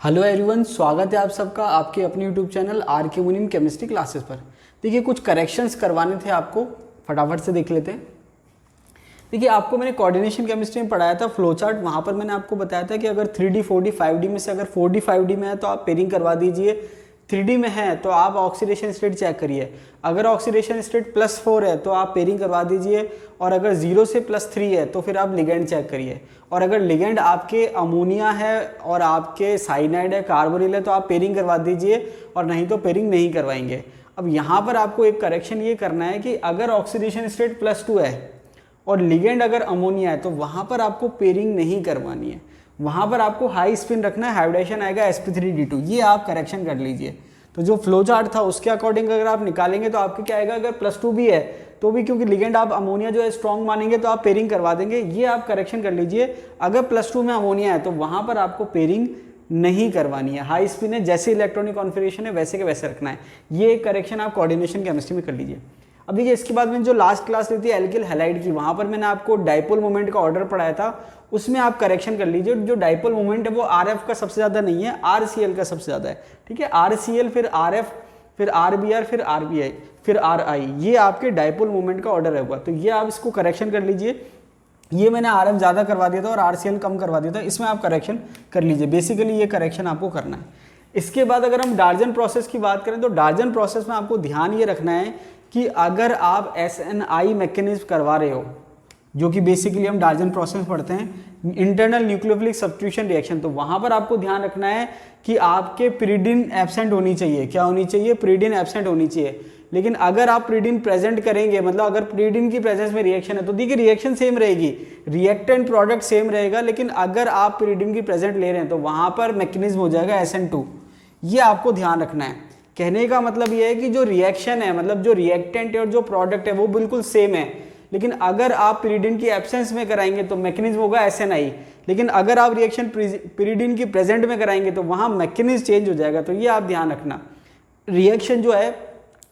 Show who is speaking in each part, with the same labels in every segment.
Speaker 1: Hello everyone, स्वागत है आप सबका आपके अपने यूट्यूब चैनल आर के मुनीम केमिस्ट्री क्लासेस पर। देखिए, कुछ करेक्शंस करवाने थे आपको, फटाफट से देख लेते हैं। देखिए, आपको मैंने कोऑर्डिनेशन केमिस्ट्री में पढ़ाया था फ्लो चार्ट। वहाँ पर मैंने आपको बताया था कि अगर 3D 4D 5D में से अगर 4D 5D में है तो आप पेयरिंग करवा दीजिए, 3D में है तो आप ऑक्सीडेशन स्टेट चेक करिए। अगर ऑक्सीडेशन स्टेट +4 है तो आप पेयरिंग करवा दीजिए, और अगर 0 से +3 है तो फिर आप लिगेंड चेक करिए। और अगर लिगेंड आपके अमोनिया है और आपके साइनाइड है, कार्बोनिल है, तो आप पेयरिंग करवा दीजिए, और नहीं तो पेयरिंग नहीं करवाएंगे। अब यहाँ पर आपको एक करेक्शन ये करना है कि अगर ऑक्सीडेशन स्टेट +2 है और लिगेंड अगर अमोनिया है तो वहाँ पर आपको पेयरिंग नहीं करवानी है, वहाँ पर आपको हाई स्पिन रखना है, हाइब्रिडेशन आएगा sp3d2। ये आप करेक्शन कर लीजिए। तो जो फ्लो चार्ट था उसके अकॉर्डिंग अगर आप निकालेंगे तो आपके क्या आएगा, अगर +2 भी है तो भी क्योंकि लिगेंड आप अमोनिया जो है स्ट्रॉन्ग मानेंगे तो आप पेयरिंग करवा देंगे। ये आप करेक्शन कर लीजिए। अगर +2 में अमोनिया है तो वहाँ पर आपको पेयरिंग नहीं करवानी है, हाई स्पिन है, जैसे इलेक्ट्रॉनिक कॉन्फिगरेशन है वैसे के वैसे रखना है। ये करेक्शन आप कोऑर्डिनेशन केमिस्ट्री में कर लीजिए। अब देखिए, इसके बाद मैंने जो लास्ट क्लास ली थी एल्किल हैलाइड की, वहाँ पर मैंने आपको डाइपोल मोमेंट का ऑर्डर पढ़ाया था, उसमें आप करेक्शन कर लीजिए। जो डाइपोल मोमेंट है वो RF का सबसे ज़्यादा नहीं है, RCl का सबसे ज़्यादा है। ठीक है, RCl फिर RF फिर RBr फिर RBI फिर RI, ये आपके डाइपोल मोमेंट का ऑर्डर होगा। तो ये आप इसको करेक्शन कर लीजिए। ये मैंने RF ज़्यादा करवा दिया था और RCl कम करवा दिया था, इसमें आप करेक्शन कर लीजिए। बेसिकली ये करेक्शन आपको करना है। इसके बाद अगर हम डार्जन प्रोसेस की बात करें तो डार्जन प्रोसेस में आपको ध्यान ये रखना है कि अगर आप SNI मैकेनिज्म करवा रहे हो, जो कि बेसिकली हम डार्जन प्रोसेस पढ़ते हैं, इंटरनल न्यूक्लियोफिलिक सब्स्टिट्यूशन रिएक्शन, तो वहाँ पर आपको ध्यान रखना है कि आपके प्रीडिन एब्सेंट होनी चाहिए। क्या होनी चाहिए? प्रीडिन एब्सेंट होनी चाहिए। लेकिन अगर आप प्रीडिन प्रेजेंट करेंगे, मतलब अगर प्रीडिन की प्रेजेंस में रिएक्शन है तो देखिए रिएक्शन सेम रहेगी, रिएक्टेंट प्रोडक्ट सेम रहेगा, लेकिन अगर आप प्रीडिन की प्रेजेंट ले रहे हैं तो वहाँ पर मैकेनिज्म हो जाएगा SN2। ये आपको ध्यान रखना है। कहने का मतलब ये है कि जो रिएक्शन है, मतलब जो रिएक्टेंट है और जो प्रोडक्ट है वो बिल्कुल सेम है, लेकिन अगर आप pyridine की एब्सेंस में कराएंगे तो मैकेनिज्म होगा SNI। लेकिन अगर आप रिएक्शन pyridine की प्रेजेंट में कराएंगे तो वहाँ मैकेनिज्म चेंज हो जाएगा। तो ये आप ध्यान रखना। रिएक्शन जो है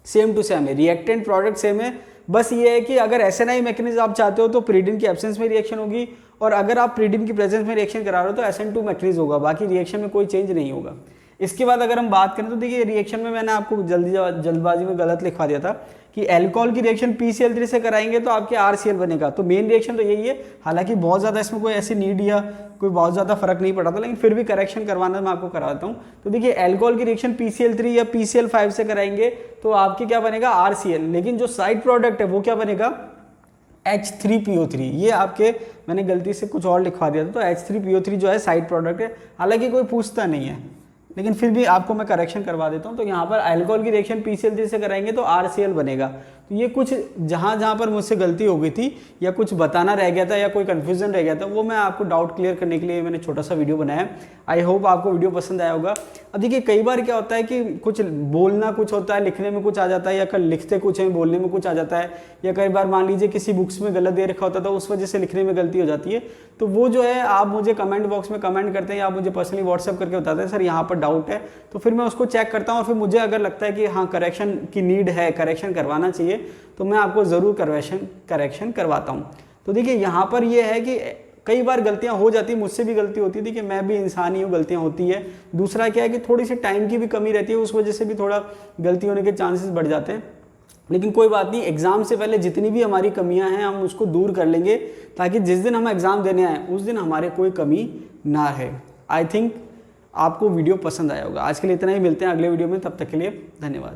Speaker 1: सेम टू सेम है, रिएक्टेंट प्रोडक्ट सेम है, बस ये है कि अगर SNI मैकेनिज्म आप चाहते हो तो pyridine की एब्सेंस में रिएक्शन होगी, और अगर आप pyridine की प्रेजेंस में रिएक्शन करा रहे हो तो SN2 मैकेनिज्म होगा। बाकी रिएक्शन में कोई चेंज नहीं होगा। इसके बाद अगर हम बात करें तो देखिए, रिएक्शन में मैंने आपको जल्दबाजी में गलत लिखवा दिया था कि एल्कोहल की रिएक्शन PCl3 से कराएंगे तो आपके RCl बनेगा। तो मेन रिएक्शन तो यही है। हालांकि बहुत ज़्यादा इसमें कोई ऐसी नीड या कोई बहुत ज़्यादा फर्क नहीं पड़ा था, लेकिन फिर भी करेक्शन करवाना मैं आपको कराता हूँ। तो देखिए, एल्कोहल की रिएक्शन PCl3 या PCl5 से कराएंगे तो आपके क्या बनेगा, RCl। लेकिन जो साइड प्रोडक्ट है वो क्या बनेगा, H3PO3। ये आपके मैंने गलती से कुछ और लिखवा दिया था, तो H3PO3 जो है साइड प्रोडक्ट है। हालांकि कोई पूछता नहीं है, लेकिन फिर भी आपको मैं करेक्शन करवा देता हूँ। तो यहाँ पर अल्कोहल की रिएक्शन PCl3 से कराएंगे तो RCl बनेगा। तो ये कुछ जहाँ पर मुझसे गलती हो गई थी या कुछ बताना रह गया था या कोई कन्फ्यूजन रह गया था, वो मैं आपको डाउट क्लियर करने के लिए मैंने छोटा सा वीडियो बनाया। आई होप आपको वीडियो पसंद आया होगा। अब देखिए, कई बार क्या होता है कि कुछ बोलना कुछ होता है, लिखने में कुछ आ जाता है, या कल लिखते कुछ है बोलने में कुछ आ जाता है, या कई बार मान लीजिए किसी बुक्स में गलत दे रखा होता था, उस वजह से लिखने में गलती हो जाती है। तो वो जो है आप मुझे कमेंट बॉक्स में कमेंट करते हैं या आप मुझे पर्सनली व्हाट्सएप करके बताते हैं, सर यहाँ पर डाउट है, तो फिर मैं उसको चेक करता हूँ, और फिर मुझे अगर लगता है कि हाँ करेक्शन की नीड है, करेक्शन करवाना चाहिए, तो मैं आपको ज़रूर करेक्शन करवाता हूँ। तो देखिए, यहाँ पर ये है कि कई बार गलतियाँ हो जाती है, मुझसे भी गलती होती है। देखिए, मैं भी इंसान ही हूँ, गलतियाँ होती है। दूसरा क्या है कि थोड़ी सी टाइम की भी कमी रहती है, उस वजह से भी थोड़ा गलती होने के चांसेस बढ़ जाते हैं। लेकिन कोई बात नहीं, एग्ज़ाम से पहले जितनी भी हमारी कमियां हैं हम उसको दूर कर लेंगे, ताकि जिस दिन हम एग्ज़ाम देने आए उस दिन हमारे कोई कमी ना रहे। आई थिंक आपको वीडियो पसंद आया होगा। आज के लिए इतना ही, मिलते हैं अगले वीडियो में, तब तक के लिए धन्यवाद।